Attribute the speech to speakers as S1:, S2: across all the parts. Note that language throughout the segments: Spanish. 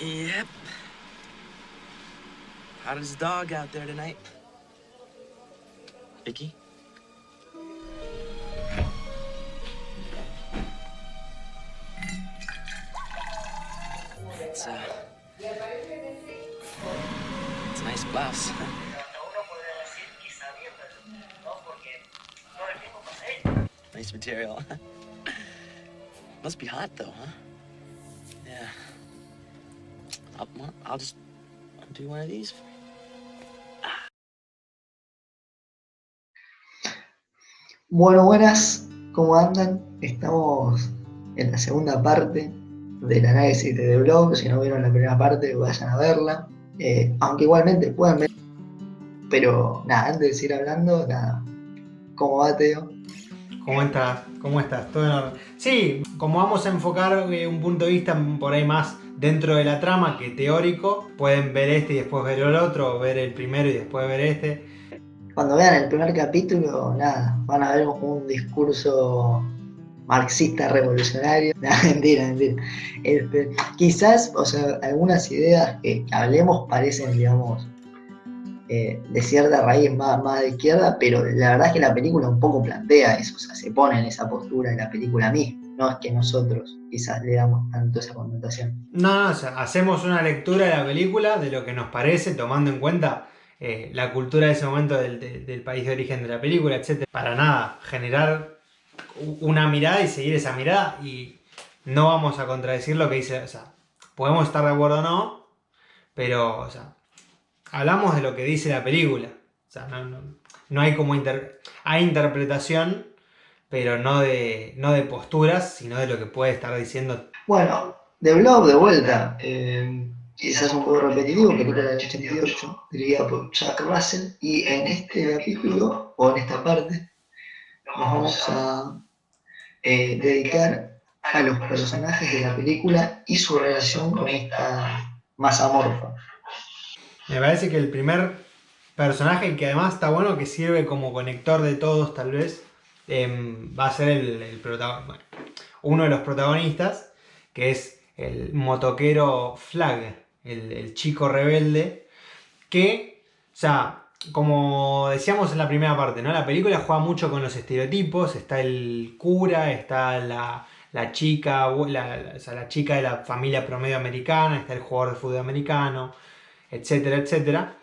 S1: Yep. How does dog out there tonight? Vicky? It's a nice blouse. Nice material. Must be hot though, huh? Yeah. I'll just do one of these.
S2: Bueno, buenas, ¿cómo andan? Estamos en la segunda parte del análisis de The Blob. Si no vieron la primera parte, vayan a verla. Aunque igualmente pueden ver. Pero nada, antes de seguir hablando, nada. ¿Cómo va, Teo?
S3: ¿Cómo estás? ¿Cómo estás? ¿Todo en orden? Sí, como vamos a enfocar un punto de vista por ahí más dentro de la trama que teórico, pueden ver este y después ver el otro, o ver el primero y después ver este.
S2: Cuando vean el primer capítulo, nada, van a ver como un discurso marxista revolucionario. Nah, mentira. Quizás, o sea, algunas ideas que hablemos parecen, digamos, de cierta raíz más de izquierda, pero la verdad es que la película un poco plantea eso, o sea, se pone en esa postura en la película misma, no es que nosotros quizás le damos tanto esa connotación.
S3: No, o sea, hacemos una lectura de la película, de lo que nos parece, tomando en cuenta la cultura de ese momento del país de origen de la película, etc. Para nada, generar una mirada y seguir esa mirada, y no vamos a contradecir lo que dice, o sea, podemos estar de acuerdo o no, pero, o sea, hablamos de lo que dice la película. O sea, no hay como hay interpretación, pero no de posturas, sino de lo que puede estar diciendo.
S2: Bueno, The Blob de vuelta, quizás un poco repetitivo, película del 88, dirigida por Jack Russell, y en este capítulo, o en esta parte, nos vamos a dedicar a los personajes de la película y su relación con esta masa amorfa.
S3: Me parece que el primer personaje, que además está bueno, que sirve como conector de todos tal vez, va a ser bueno, uno de los protagonistas, que es el motoquero Flag, el chico rebelde, que, o sea, como decíamos en la primera parte, ¿no? La película juega mucho con los estereotipos. Está el cura, está la chica, o sea, la chica de la familia promedio americana, está el jugador de fútbol americano, etcétera, etcétera.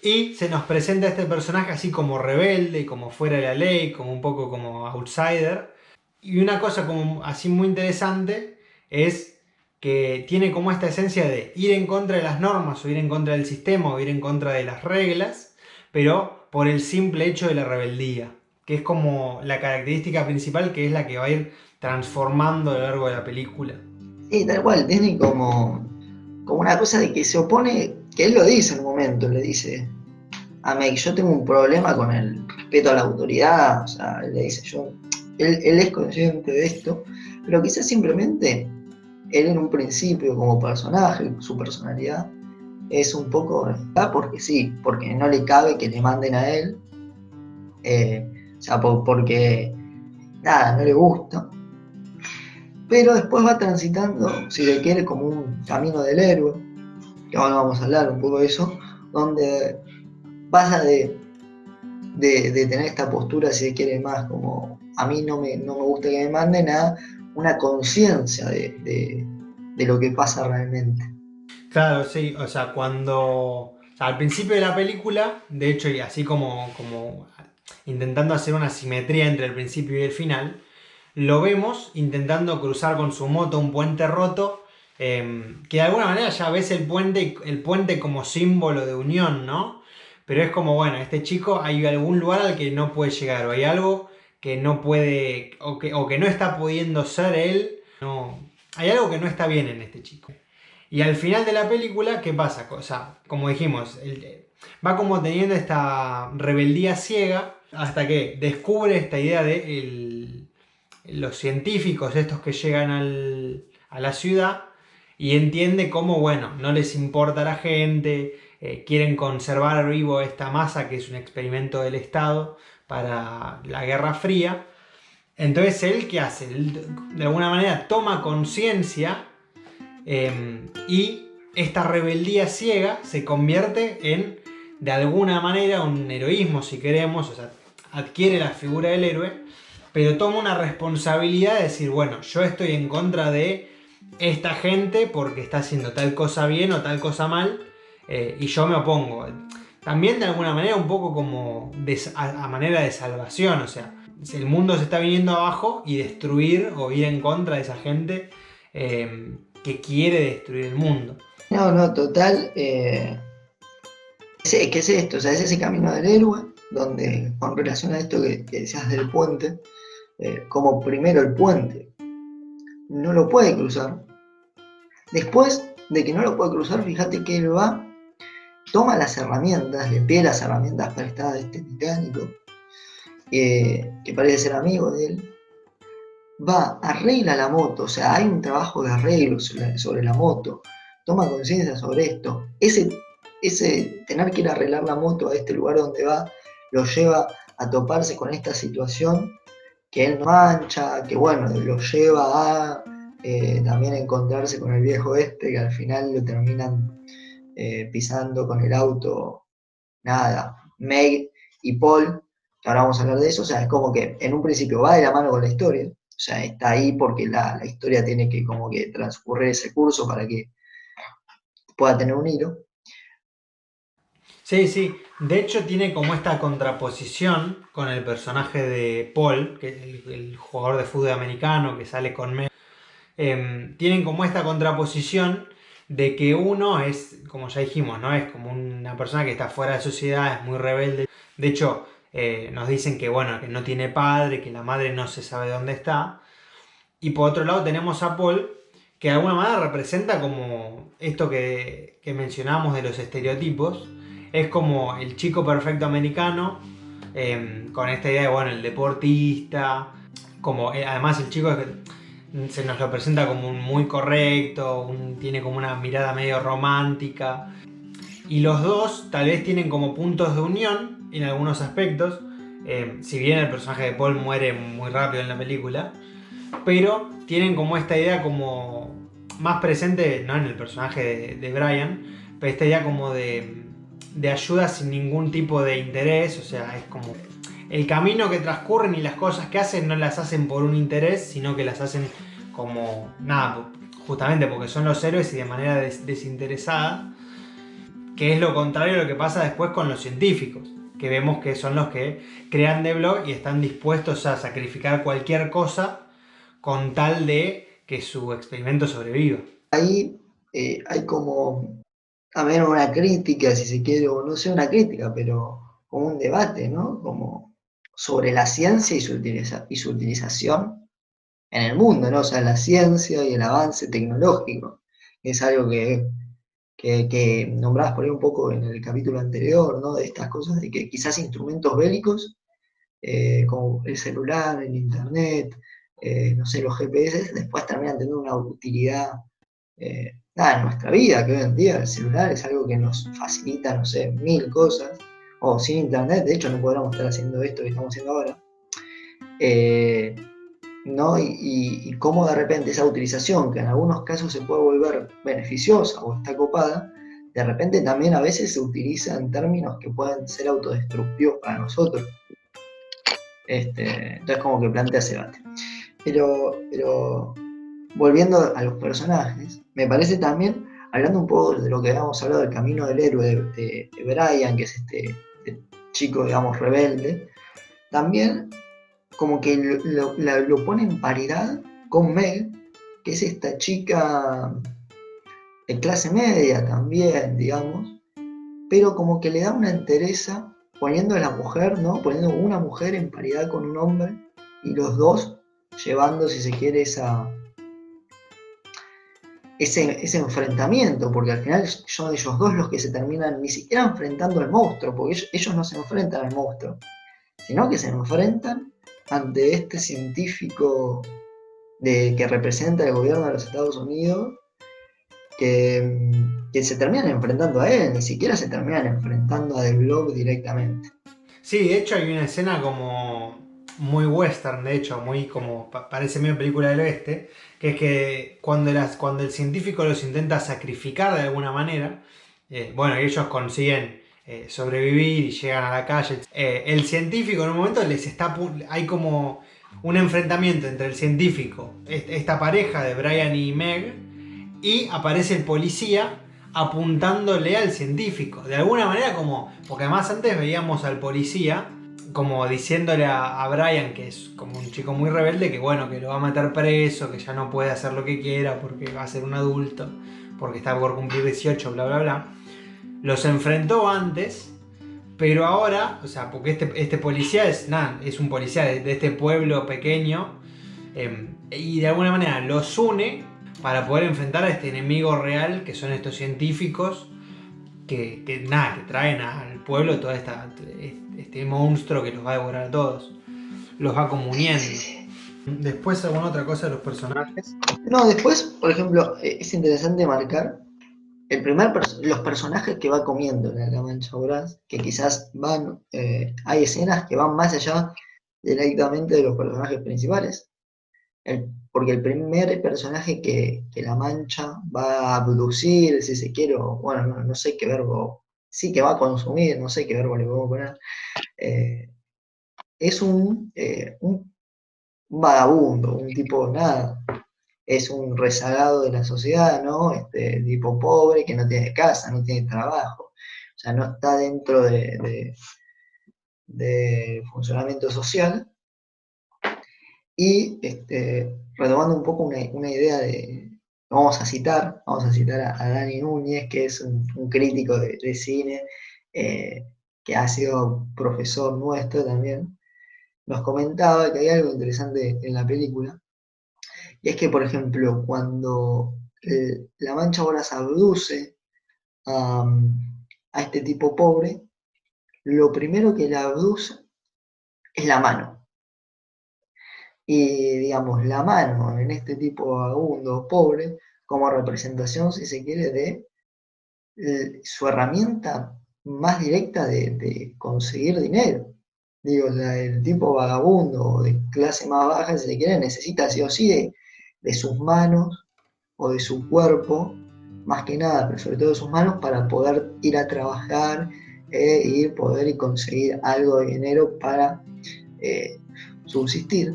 S3: Y se nos presenta este personaje así como rebelde, como fuera de la ley, como un poco como outsider. Y una cosa como así muy interesante es que tiene como esta esencia de ir en contra de las normas, o ir en contra del sistema, o ir en contra de las reglas, pero por el simple hecho de la rebeldía, que es como la característica principal, que es la que va a ir transformando a lo largo de la película.
S2: Sí, tal cual, tiene como una cosa de que se opone, que él lo dice en un momento, le dice a Meg, yo tengo un problema con el respeto a la autoridad, o sea, él le dice, él es consciente de esto, pero quizás simplemente él en un principio como personaje, su personalidad, es un poco, porque sí, porque no le cabe que le manden a él, o sea, porque nada, no le gusta, pero después va transitando, si se quiere, como un camino del héroe, que ahora vamos a hablar un poco de eso, donde pasa de tener esta postura, si se quiere, más como a mí no me gusta que me manden, a una conciencia de lo que pasa realmente.
S3: Claro, sí, o sea, o sea, al principio de la película, de hecho, y así como intentando hacer una simetría entre el principio y el final, lo vemos intentando cruzar con su moto un puente roto, que de alguna manera ya ves el puente como símbolo de unión, ¿no? Pero es como, bueno, este chico, hay algún lugar al que no puede llegar, o hay algo que no puede, o que no está pudiendo ser él, no, hay algo que no está bien en este chico. Y al final de la película, ¿qué pasa? O sea, como dijimos, va como teniendo esta rebeldía ciega hasta que descubre esta idea de los científicos estos que llegan a la ciudad, y entiende cómo, bueno, no les importa a la gente, quieren conservar vivo esta masa que es un experimento del Estado para la Guerra Fría. Entonces, ¿él qué hace? Él, de alguna manera, toma conciencia y esta rebeldía ciega se convierte en, de alguna manera, un heroísmo, si queremos, o sea, adquiere la figura del héroe, pero toma una responsabilidad de decir, bueno, yo estoy en contra de esta gente porque está haciendo tal cosa bien o tal cosa mal, y yo me opongo. También de alguna manera un poco como a manera de salvación, o sea, el mundo se está viniendo abajo y destruir o ir en contra de esa gente que quiere destruir el mundo.
S2: No, total. ¿Qué es esto? O sea, es ese camino del héroe, donde con relación a esto que decías del puente, como primero el puente no lo puede cruzar. Después de que no lo puede cruzar, fíjate que él va, toma las herramientas, le pide las herramientas prestadas de este mecánico, que parece ser amigo de él, va, arregla la moto, o sea, hay un trabajo de arreglo sobre la moto, toma conciencia sobre esto. Ese tener que ir a arreglar la moto a este lugar donde va, lo lleva a toparse con esta situación que él no mancha, que bueno, lo lleva a también encontrarse con el viejo este, que al final lo terminan pisando con el auto, nada, Meg y Paul, que ahora vamos a hablar de eso. O sea, es como que en un principio va de la mano con la historia, o sea, está ahí porque la historia tiene que como que transcurrir ese curso para que pueda tener un hilo.
S3: Sí, de hecho tiene como esta contraposición con el personaje de Paul, que es el jugador de fútbol americano que sale con Meg. Tienen como esta contraposición de que uno es, como ya dijimos, ¿no? Es como una persona que está fuera de sociedad, es muy rebelde. De hecho, nos dicen que, bueno, que no tiene padre, que la madre no se sabe dónde está. Y por otro lado tenemos a Paul, que de alguna manera representa como esto que mencionamos de los estereotipos. Es como el chico perfecto americano, con esta idea de, bueno, el deportista, como además el chico se nos lo presenta como un muy correcto, tiene como una mirada medio romántica. Y los dos tal vez tienen como puntos de unión en algunos aspectos. Si bien el personaje de Paul muere muy rápido en la película, pero tienen como esta idea como más presente, no en el personaje de Brian, pero esta idea como de ayuda sin ningún tipo de interés. O sea, es como el camino que transcurren y las cosas que hacen no las hacen por un interés, sino que las hacen como nada, justamente porque son los héroes y de manera desinteresada, que es lo contrario a lo que pasa después con los científicos, que vemos que son los que crean The Blob y están dispuestos a sacrificar cualquier cosa con tal de que su experimento sobreviva.
S2: Ahí hay como, a ver, una crítica, si se quiere, o no sé, una crítica, pero como un debate, ¿no? Como sobre la ciencia y su utilización en el mundo, ¿no? O sea, la ciencia y el avance tecnológico. Es algo que nombrabas por ahí un poco en el capítulo anterior, ¿no? De estas cosas, de que quizás instrumentos bélicos, como el celular, el internet, no sé, los GPS, después terminan teniendo una utilidad en nuestra vida, que hoy en día el celular es algo que nos facilita, no sé, mil cosas, o sin internet, de hecho no podríamos estar haciendo esto que estamos haciendo ahora. ¿No? Y cómo de repente esa utilización, que en algunos casos se puede volver beneficiosa o está copada, de repente también a veces se utiliza en términos que pueden ser autodestructivos para nosotros. Entonces como que plantea ese debate. Pero volviendo a los personajes, me parece también, hablando un poco de lo que habíamos hablado del camino del héroe de Brian, que es este chico, digamos, rebelde, también como que lo pone en paridad con Meg, que es esta chica de clase media también, digamos, pero como que le da una entereza poniendo a la mujer, ¿no? Poniendo una mujer en paridad con un hombre y los dos llevando, si se quiere, ese enfrentamiento, porque al final son ellos dos los que se terminan ni siquiera enfrentando al monstruo, porque ellos no se enfrentan al monstruo, sino que se enfrentan ante este científico que representa el gobierno de los Estados Unidos, que se terminan enfrentando a él, ni siquiera se terminan enfrentando a The Blob directamente.
S3: Sí, de hecho hay una escena como muy western, de hecho, muy como parece medio película del oeste, que es que cuando el científico los intenta sacrificar de alguna manera, bueno, ellos consiguen sobrevivir y llegan a la calle. El científico en un momento hay como un enfrentamiento entre el científico, esta pareja de Brian y Meg, y aparece el policía apuntándole al científico. De alguna manera porque además antes veíamos al policía como diciéndole a Brian, que es como un chico muy rebelde, que bueno, que lo va a meter preso, que ya no puede hacer lo que quiera porque va a ser un adulto, porque está por cumplir 18, bla bla bla. Los enfrentó antes, pero ahora, o sea, porque este policía es un policía de este pueblo pequeño, y de alguna manera los une para poder enfrentar a este enemigo real que son estos científicos que traen al pueblo todo este monstruo que los va a devorar a todos, los va como uniendo. Después, ¿alguna otra cosa de los personajes?
S2: No, después, por ejemplo, es interesante marcar los personajes que va comiendo la Mancha Voraz, que quizás hay escenas que van más allá directamente de los personajes principales. Porque el primer personaje que la Mancha va a abducir, si se quiere, bueno, no sé qué verbo, sí que va a consumir, no sé qué verbo le puedo poner, es un vagabundo, un tipo nada, es un rezagado de la sociedad, ¿no? Tipo pobre que no tiene casa, no tiene trabajo, o sea, no está dentro de funcionamiento social. Y retomando un poco una idea vamos a citar a Dani Núñez, que es un crítico de cine, que ha sido profesor nuestro también, nos comentaba que hay algo interesante en la película, y es que, por ejemplo, cuando la Mancha Voraz abduce a este tipo pobre, lo primero que la abduce es la mano. Y digamos, la mano en este tipo vagabundo, pobre, como representación, si se quiere, de su herramienta más directa de conseguir dinero. Digo, el tipo vagabundo de clase más baja, si se quiere, necesita sí o sí de sus manos o de su cuerpo, más que nada, pero sobre todo de sus manos, para poder ir a trabajar y poder conseguir algo de dinero para subsistir.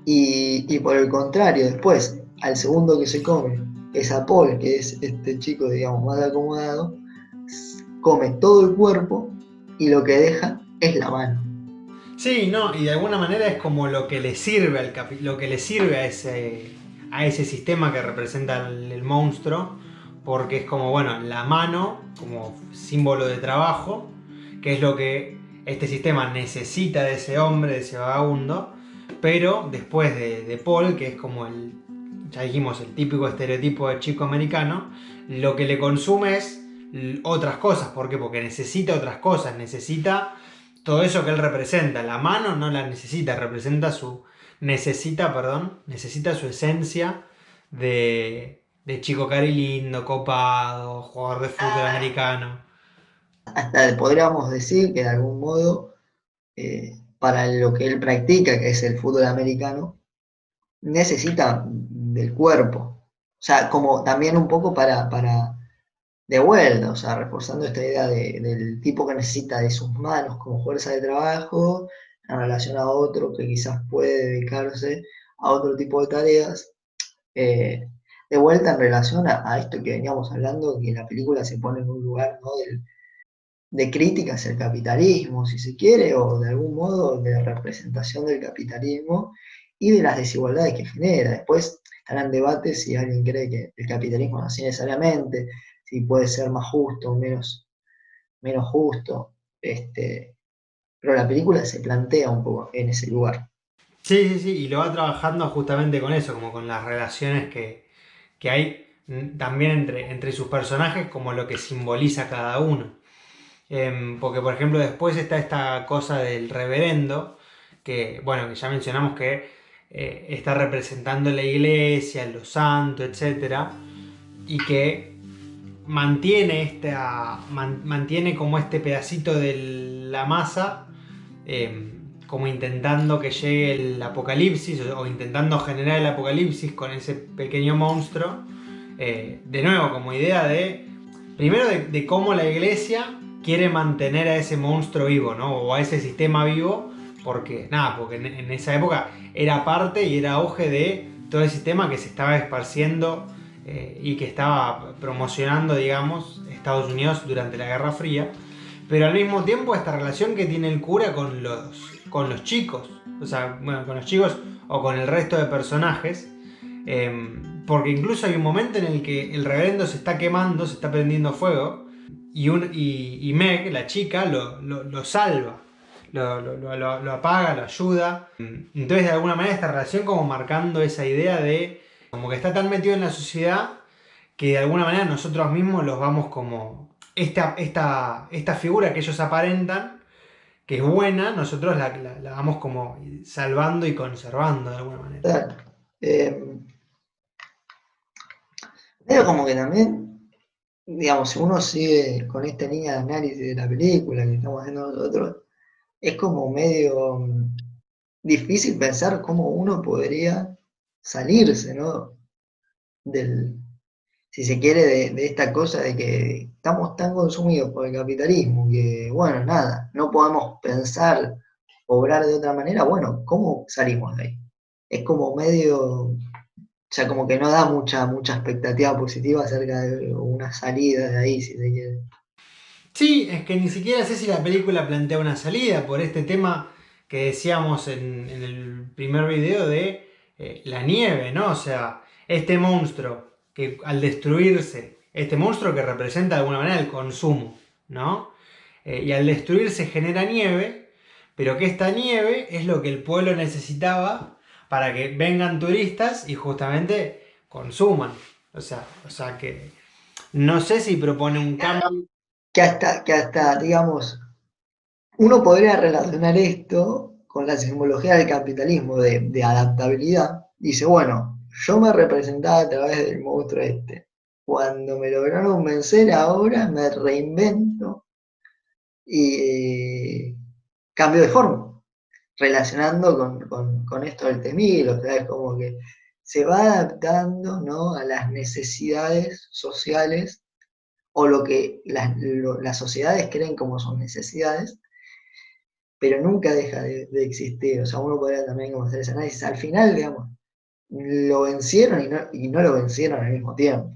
S2: Y por el contrario, después, al segundo que se come, es a Paul, que es este chico, digamos, más acomodado, come todo el cuerpo y lo que deja es la mano.
S3: Sí, no, y de alguna manera es como lo que le sirve lo que le sirve a ese sistema que representa el monstruo, porque es como, bueno, la mano como símbolo de trabajo, que es lo que este sistema necesita de ese hombre, de ese vagabundo, pero después de Paul, que es como ya dijimos, el típico estereotipo de chico americano, lo que le consume es otras cosas. ¿Por qué? Porque necesita otras cosas, necesita todo eso que él representa. La mano no la necesita, necesita su esencia de chico cari lindo, copado, jugador de fútbol americano.
S2: Hasta podríamos decir que de algún modo, para lo que él practica, que es el fútbol americano, necesita del cuerpo. O sea, como también un poco para de vuelta, o sea, reforzando esta idea del tipo que necesita de sus manos como fuerza de trabajo en relación a otro que quizás puede dedicarse a otro tipo de tareas. De vuelta en relación a esto que veníamos hablando, que la película se pone en un lugar, ¿no?, de crítica hacia el capitalismo, si se quiere, o de algún modo de representación del capitalismo y de las desigualdades que genera. Después estarán debates si alguien cree que el capitalismo no así necesariamente, si puede ser más justo o menos justo, pero la película se plantea un poco en ese lugar.
S3: Sí, y lo va trabajando justamente con eso, como con las relaciones que hay también entre sus personajes, como lo que simboliza cada uno. Porque, por ejemplo, después está esta cosa del reverendo, que, bueno, que ya mencionamos que está representando la iglesia, los santos, etc. Y que mantiene como este pedacito de la masa como intentando que llegue el apocalipsis o intentando generar el apocalipsis con ese pequeño monstruo. De nuevo, como idea primero de cómo la iglesia quiere mantener a ese monstruo vivo, ¿no? O a ese sistema vivo, porque en esa época era parte y era auge de todo el sistema que se estaba esparciendo y que estaba promocionando, digamos, Estados Unidos durante la Guerra Fría. Pero al mismo tiempo esta relación que tiene el cura con los chicos, o sea, bueno, con los chicos o con el resto de personajes, porque incluso hay un momento en el que el reverendo se está quemando, se está prendiendo fuego, y Meg, la chica, lo salva, lo apaga, lo ayuda. Entonces, de alguna manera, esta relación como marcando esa idea de como que está tan metido en la sociedad que de alguna manera nosotros mismos los vamos como esta figura que ellos aparentan, que es buena, nosotros la vamos como salvando y conservando de alguna manera.
S2: Claro. Medio como que también, digamos, si uno sigue con esta línea de análisis de la película que estamos haciendo nosotros, es como medio difícil pensar cómo uno podría salirse, ¿no? Si se quiere, de esta cosa de que estamos tan consumidos por el capitalismo que, bueno, nada, no podemos pensar, obrar de otra manera. Bueno, ¿cómo salimos de ahí? Es como medio, o sea, como que no da mucha expectativa positiva acerca de una salida de ahí, si se quiere.
S3: Sí, es que ni siquiera sé si la película plantea una salida por este tema que decíamos en el primer video de la nieve, ¿no? O sea, este monstruo que al destruirse, este monstruo que representa de alguna manera el consumo, ¿no? Y al destruirse genera nieve, pero que esta nieve es lo que el pueblo necesitaba para que vengan turistas y justamente consuman. O sea que no sé si propone un cambio.
S2: Que hasta, digamos, uno podría relacionar esto con la simbología del capitalismo de adaptabilidad. Dice, bueno, yo me representaba a través del monstruo este. Cuando me lograron vencer, ahora me reinvento y cambio de forma, relacionando con esto del T-1000, o sea, es como que se va adaptando, ¿no?, a las necesidades sociales o lo que las sociedades creen como sus necesidades, pero nunca deja de existir. O sea, uno podría también como hacer ese análisis. Al final, digamos, lo vencieron y no lo vencieron al mismo tiempo.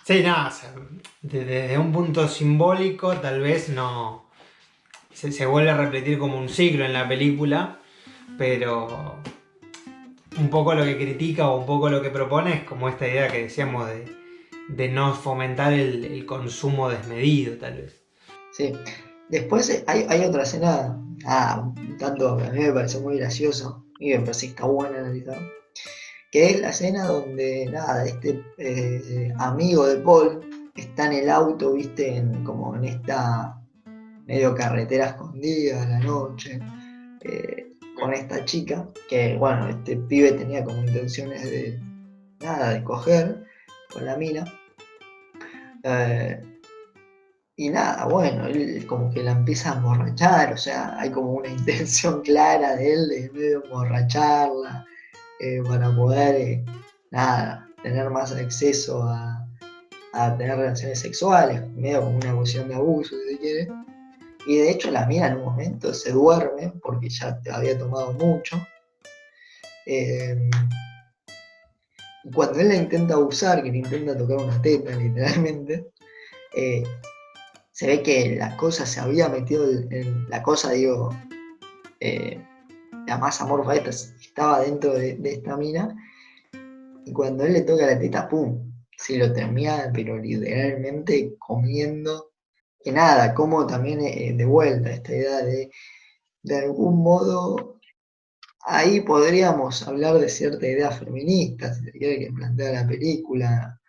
S3: Sí, nada, o sea, desde un punto simbólico tal vez no se vuelve a repetir como un ciclo en la película, pero un poco lo que critica o un poco lo que propone es como esta idea que decíamos de no fomentar el consumo desmedido, tal vez.
S2: Sí. Después hay otra escena, un tanto, a mí me pareció muy gracioso, y me parece que está buena analizar, que es la escena donde, nada, este amigo de Paul está en el auto, viste, como en esta medio carretera escondida a la noche, con esta chica, que, bueno, este pibe tenía como intenciones de, nada, de coger con la mina. Y nada, bueno, él como que la empieza a emborrachar, o sea, hay como una intención clara de él de medio emborracharla, para poder, nada, tener más acceso a tener relaciones sexuales, medio como una cuestión de abuso, si se quiere. Y de hecho la mina en un momento se duerme porque ya había tomado mucho. Y cuando él la intenta abusar, que le intenta tocar una teta literalmente, se ve que la cosa se había metido la cosa, digo, la masa amorfa esta estaba dentro de esta mina, y cuando él le toca la teta, ¡pum!, se lo termina, pero literalmente comiendo. Que nada, como también de vuelta esta idea de algún modo, ahí podríamos hablar de cierta idea feminista, si se quiere, que plantea la película,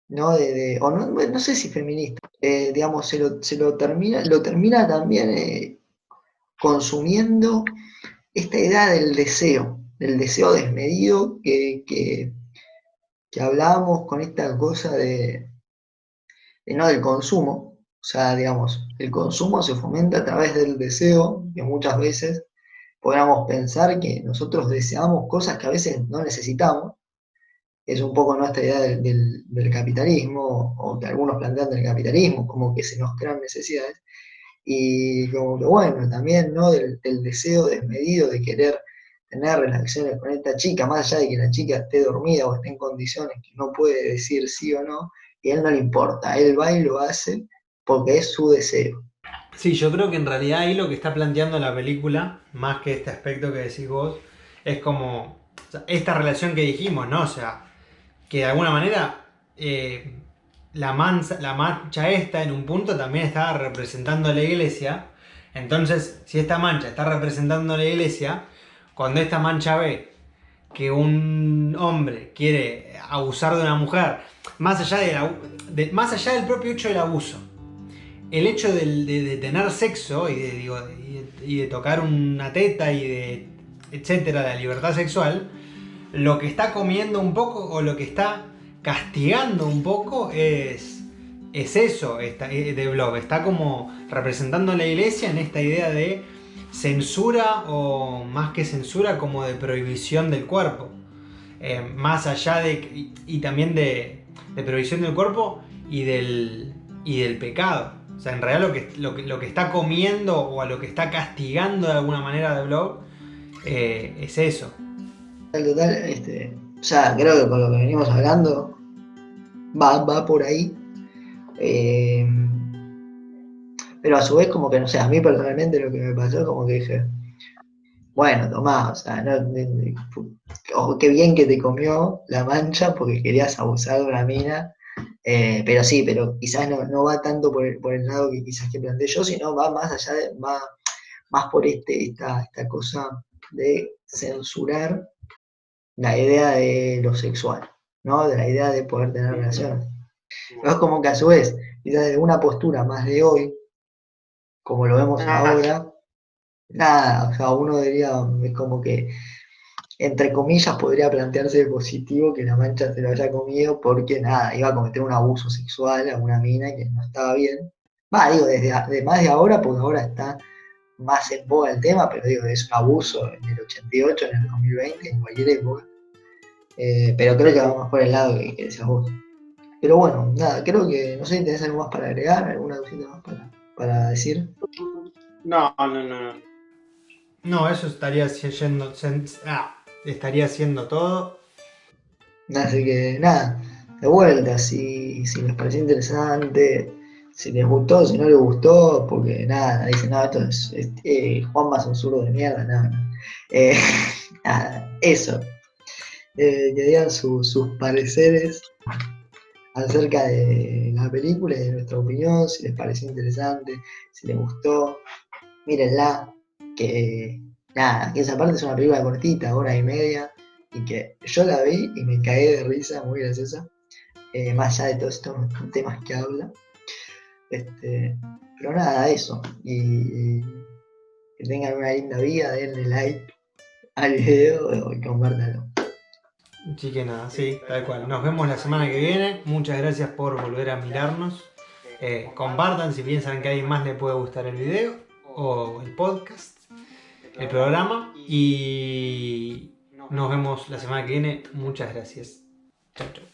S2: ¿no? O no sé si feminista, digamos, se lo termina también consumiendo esta idea del deseo desmedido que hablábamos con esta cosa no del consumo. O sea, digamos, el consumo se fomenta a través del deseo, que muchas veces podríamos pensar que nosotros deseamos cosas que a veces no necesitamos. Es un poco nuestra idea del capitalismo, o que algunos plantean del capitalismo, como que se nos crean necesidades. Y como que bueno, también, ¿no? Del deseo desmedido de querer tener relaciones con esta chica, más allá de que la chica esté dormida o esté en condiciones que no puede decir sí o no, y a él no le importa, él va y lo hace porque es su deseo.
S3: Sí, yo creo que en realidad ahí lo que está planteando la película, más que este aspecto que decís vos, es como o sea, esta relación que dijimos, ¿no? O sea, que de alguna manera la mancha esta en un punto también estaba representando a la iglesia. Entonces, si esta mancha está representando a la iglesia, cuando esta mancha ve que un hombre quiere abusar de una mujer, más allá, más allá del propio hecho del abuso, el hecho de tener sexo y de tocar una teta y de etcétera, la libertad sexual, lo que está comiendo un poco o lo que está castigando un poco es eso de Blob. Está como representando a la iglesia en esta idea de censura o más que censura como de prohibición del cuerpo. Más allá y también de prohibición del cuerpo y del pecado. O sea, en realidad lo que está comiendo o a lo que está castigando de alguna manera de Blob es eso.
S2: Total, o sea, creo que con lo que venimos hablando va por ahí. Pero a su vez como que, no sé, a mí personalmente lo que me pasó es como que dije, bueno, tomá, o sea, qué bien que te comió la mancha porque querías abusar de una mina, pero sí, pero quizás no va tanto por el lado que quizás que planteé yo, sino va más allá más por esta cosa de censurar la idea de lo sexual, ¿no? De la idea de poder tener relaciones. No es como que a su vez, quizás de una postura más de hoy, como lo vemos ahora, nada, o sea, uno diría, es como que, entre comillas, podría plantearse de positivo que la mancha se lo haya comido porque, nada, iba a cometer un abuso sexual a una mina que no estaba bien. Va, digo, de más de ahora, porque ahora está más en boga el tema, pero digo, es un abuso en el 88, en el 2020, en cualquier época. Pero creo que va más por el lado que decías vos. Pero bueno, nada, creo que, no sé si tenés algo más para agregar, alguna cosita más para decir.
S4: No, no, no.
S3: No, eso estaría siendo todo.
S2: Así que nada, de vuelta, si les pareció interesante, si les gustó, si no les gustó, porque nada, dicen, no, esto es Juanma es un zurdo de mierda, nada, no. Nada, eso. Que digan sus pareceres acerca de la película y de nuestra opinión, si les pareció interesante, si les gustó, mírenla, que nada, que esa parte es una película cortita, hora y media, y que yo la vi y me cagué de risa, muy graciosa, más allá de todos estos temas que habla. Pero nada, eso, y que tengan una linda vida, denle like al video y compártanlo.
S3: Así que nada, sí, tal cual. Nos vemos la semana que viene. Muchas gracias por volver a mirarnos. Compartan si piensan que a alguien más le puede gustar el video o el podcast, el programa. Y nos vemos la semana que viene. Muchas gracias. Chau, chau.